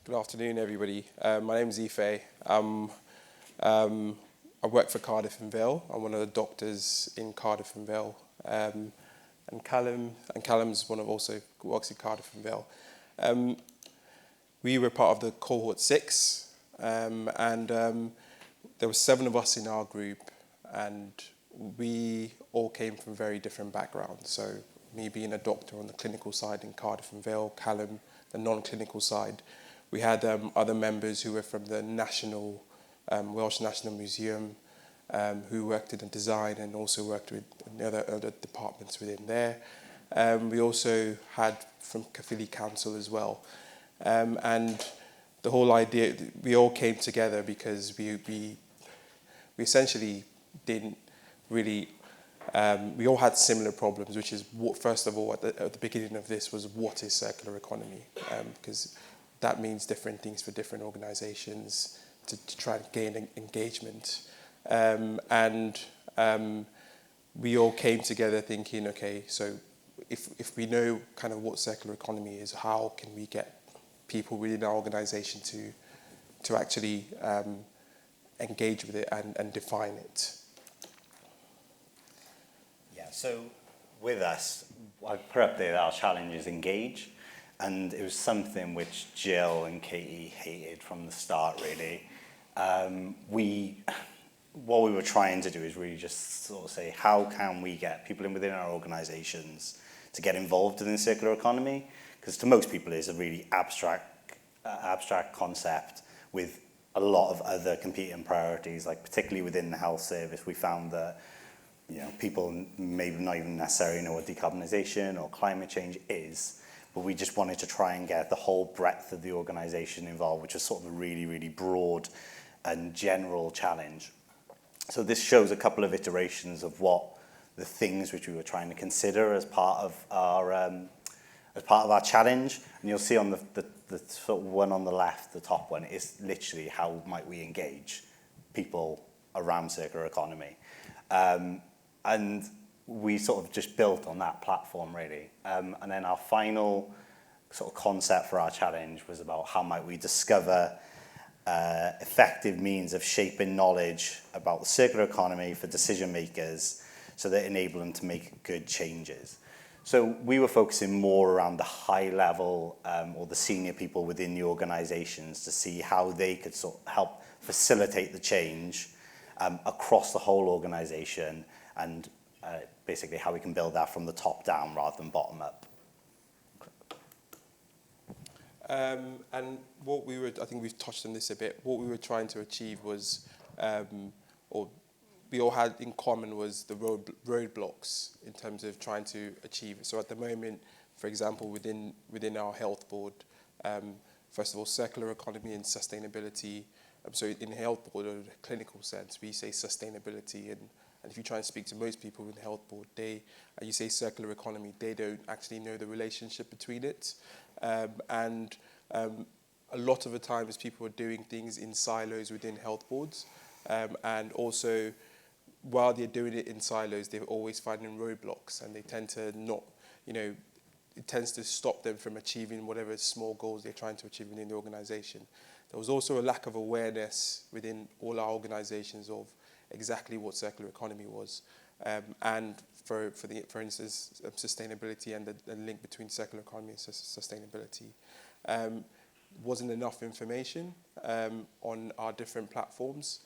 Good afternoon, everybody. My name is Ife. I work for Cardiff and Vale. I'm one of the doctors in Cardiff and Vale. And Callum's one of also who works in Cardiff and Vale. We were part of the cohort 6, and there were 7 of us in our group, and we all came from very different backgrounds. So me being a doctor on the clinical side in Cardiff and Vale, Callum, the non-clinical side. We had other members who were from the Welsh National Museum, who worked in the design and also worked with other departments within there. We also had from Caerphilly Council as well. And the whole idea, we all came together because we essentially didn't really, we all had similar problems, which is, first of all, at the beginning of this was, what is circular economy? Because that means different things for different organizations to try and gain engagement. We all came together thinking, okay, so if we know kind of what circular economy is, how can we get people within our organization to actually engage with it and define it? Yeah, so with us, I put up there that our challenge is engage. And it was something which Jill and Katie hated from the start, really. What we were trying to do is really just sort of say, how can we get people within our organizations to get involved in the circular economy? Because to most people, it's a really abstract concept with a lot of other competing priorities, like particularly within the health service. We found that people maybe not even necessarily know what decarbonisation or climate change is, but we just wanted to try and get the whole breadth of the organisation involved, which is sort of a really, really broad and general challenge. So this shows a couple of iterations of what the things which we were trying to consider as part of our challenge. And you'll see on the sort of one on the left, the top one, is literally how might we engage people around circular economy. And we sort of just built on that platform, really. And then our final sort of concept for our challenge was about how might we discover effective means of shaping knowledge about the circular economy for decision makers so that enable them to make good changes. So we were focusing more around the high level or the senior people within the organizations to see how they could sort of help facilitate the change across the whole organization, and basically how we can build that from the top down rather than bottom up. And what I think we've touched on this a bit, what we were trying to achieve was, or we all had in common, was the roadblocks in terms of trying to achieve it. So at the moment, for example, within our health board, first of all, circular economy and sustainability. So in the health board, or the clinical sense, we say sustainability, and if you try and speak to most people in the health board, you say circular economy, they don't actually know the relationship between it. And a lot of the times people are doing things in silos within health boards. And also, while they're doing it in silos, they're always finding roadblocks, and they tend to not, it tends to stop them from achieving whatever small goals they're trying to achieve within the organization. There was also a lack of awareness within all our organizations of exactly what circular economy was, and for instance, sustainability and the link between circular economy and sustainability. Wasn't enough information on our different platforms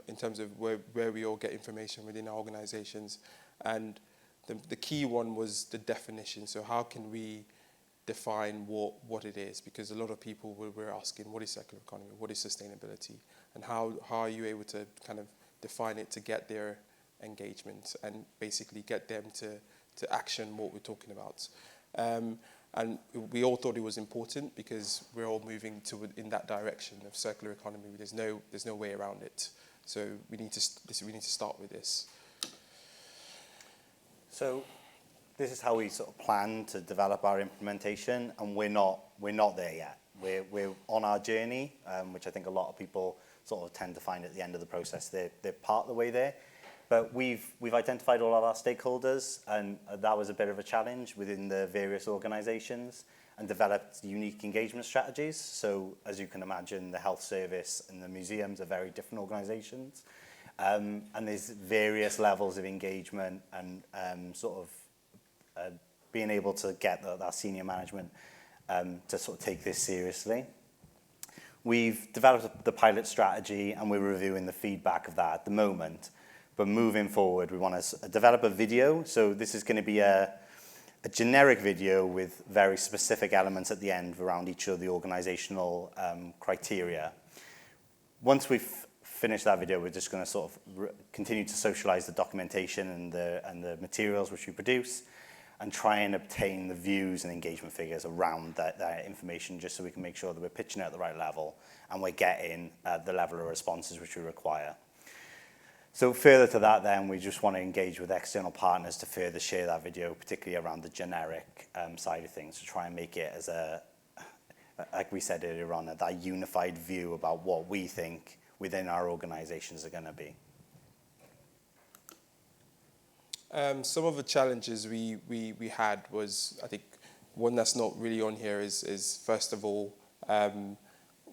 in terms of where we all get information within our organizations, and the key one was the definition. So how can we define what it is? Because a lot of people were asking, what is circular economy? What is sustainability? And how are you able to kind of define it to get their engagement and basically get them to action what we're talking about? And we all thought it was important because we're all moving in that direction of circular economy. There's no way around it. So we need to start with this. So this is how we sort of plan to develop our implementation, and we're not there yet. We're on our journey, which I think a lot of people sort of tend to find at the end of the process they're part of the way there. But we've identified all of our stakeholders, and that was a bit of a challenge within the various organizations. and developed unique engagement strategies. So as you can imagine, the health service and the museums are very different organisations. And there's various levels of engagement and being able to get that senior management to sort of take this seriously. We've developed the pilot strategy and we're reviewing the feedback of that at the moment. But moving forward, we want to develop a video. So this is going to be a generic video with very specific elements at the end around each of the organizational criteria. Once we've finished that video, we're just going to sort of continue to socialize the documentation and the materials which we produce and try and obtain the views and engagement figures around that information just so we can make sure that we're pitching it at the right level and we're getting the level of responses which we require. So further to that then, we just want to engage with external partners to further share that video, particularly around the generic side of things, to try and make it as like we said earlier on, that unified view about what we think within our organizations are going to be. Some of the challenges we had was, I think, one that's not really on here is first of all,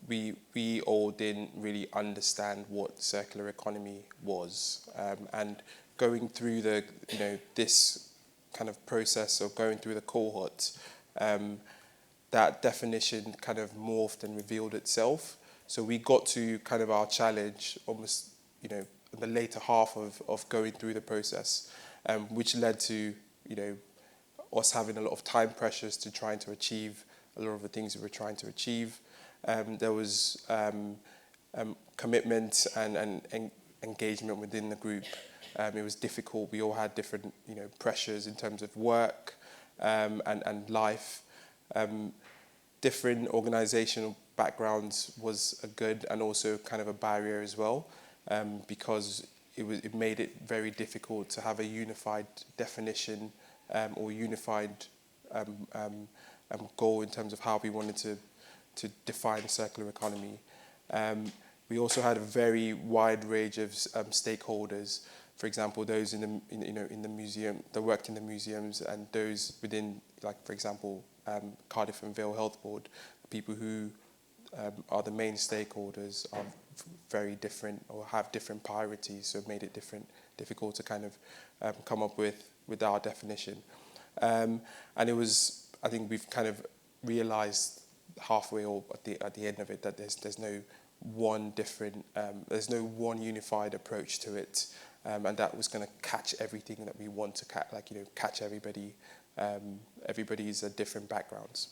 we all didn't really understand what circular economy was, and going through this kind of process of going through the cohort, that definition kind of morphed and revealed itself. So we got to kind of our challenge almost, in the later half of going through the process, which led to, us having a lot of time pressures to trying to achieve a lot of the things we were trying to achieve. There was commitment and engagement within the group. It was difficult. We all had different, pressures in terms of work and life. Different organizational backgrounds was a good and also kind of a barrier as well, because it made it very difficult to have a unified definition or unified goal in terms of how we wanted to define circular economy. We also had a very wide range of stakeholders. For example, those in the museum that worked in the museums, and those within, like for example, Cardiff and Vale Health Board. People who are the main stakeholders are very different or have different priorities, so it made it difficult to kind of come up with our definition. And it was, I think we've kind of realised halfway or at the end of it that there's no one different, there's no one unified approach to it, and that was going to catch everything that we want to catch, catch everybody. Everybody's different backgrounds.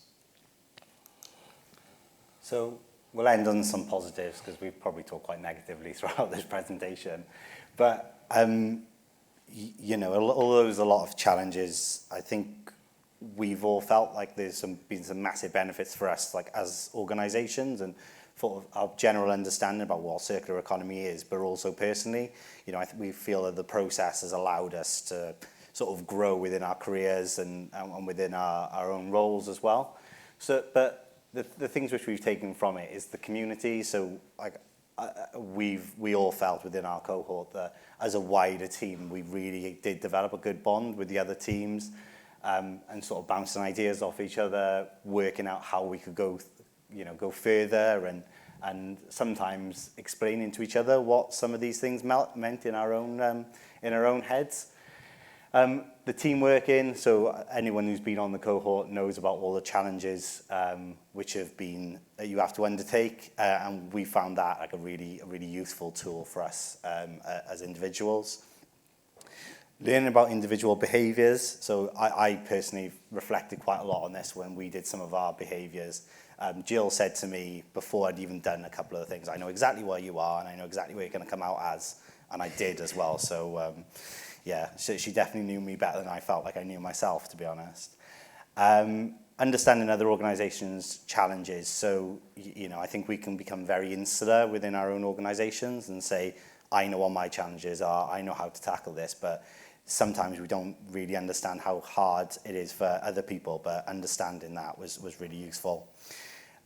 So we'll end on some positives because we've probably talked quite negatively throughout this presentation. But, although there's a lot of challenges, I think we've all felt like there's been some massive benefits for us, like as organizations and for our general understanding about what circular economy is, but also personally, I think we feel that the process has allowed us to sort of grow within our careers and within our own roles as well. So, but the things which we've taken from it is the community. So we all felt within our cohort that as a wider team, we really did develop a good bond with the other teams, and sort of bouncing ideas off each other, working out how we could go further, and sometimes explaining to each other what some of these things meant in our own heads. The team working, so anyone who's been on the cohort knows about all the challenges which have been that you have to undertake, and we found that like a really useful tool for us as individuals. Learning about individual behaviours, so I personally reflected quite a lot on this when we did some of our behaviours. Jill said to me before I'd even done a couple of the things, I know exactly where you are and I know exactly where you're going to come out as, and I did as well. So so she definitely knew me better than I felt like I knew myself, to be honest. Understanding other organisations' challenges. So, I think we can become very insular within our own organisations and say, I know what my challenges are, I know how to tackle this, but sometimes we don't really understand how hard it is for other people, but understanding that was really useful.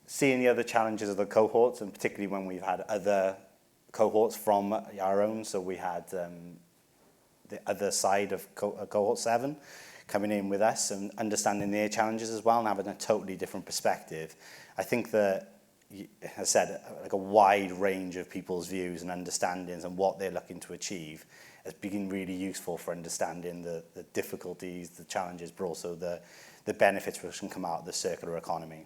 Seeing the other challenges of the cohorts, and particularly when we've had other cohorts from our own, so we had the other side of cohort 7 coming in with us and understanding their challenges as well and having a totally different perspective. I think that, as I said, like a wide range of people's views and understandings and what they're looking to achieve has been really useful for understanding the difficulties, the challenges, but also the benefits which can come out of the circular economy.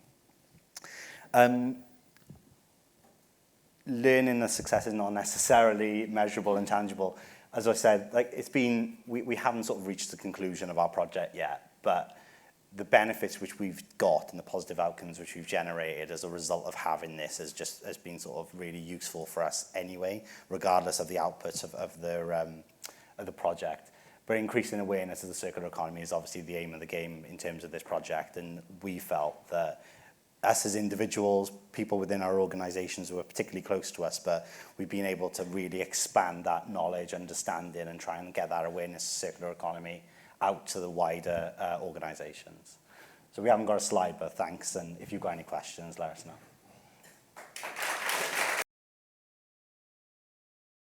Learning the success is not necessarily measurable and tangible. As I said, like it's been, we haven't sort of reached the conclusion of our project yet, but the benefits which we've got and the positive outcomes which we've generated as a result of having this has been sort of really useful for us anyway, regardless of the outputs of the project. But increasing awareness of the circular economy is obviously the aim of the game in terms of this project, and we felt that us as individuals, people within our organisations who are particularly close to us, but we've been able to really expand that knowledge, understanding, and try and get that awareness of circular economy out to the wider organisations. So we haven't got a slide, but thanks, and if you've got any questions, let us know.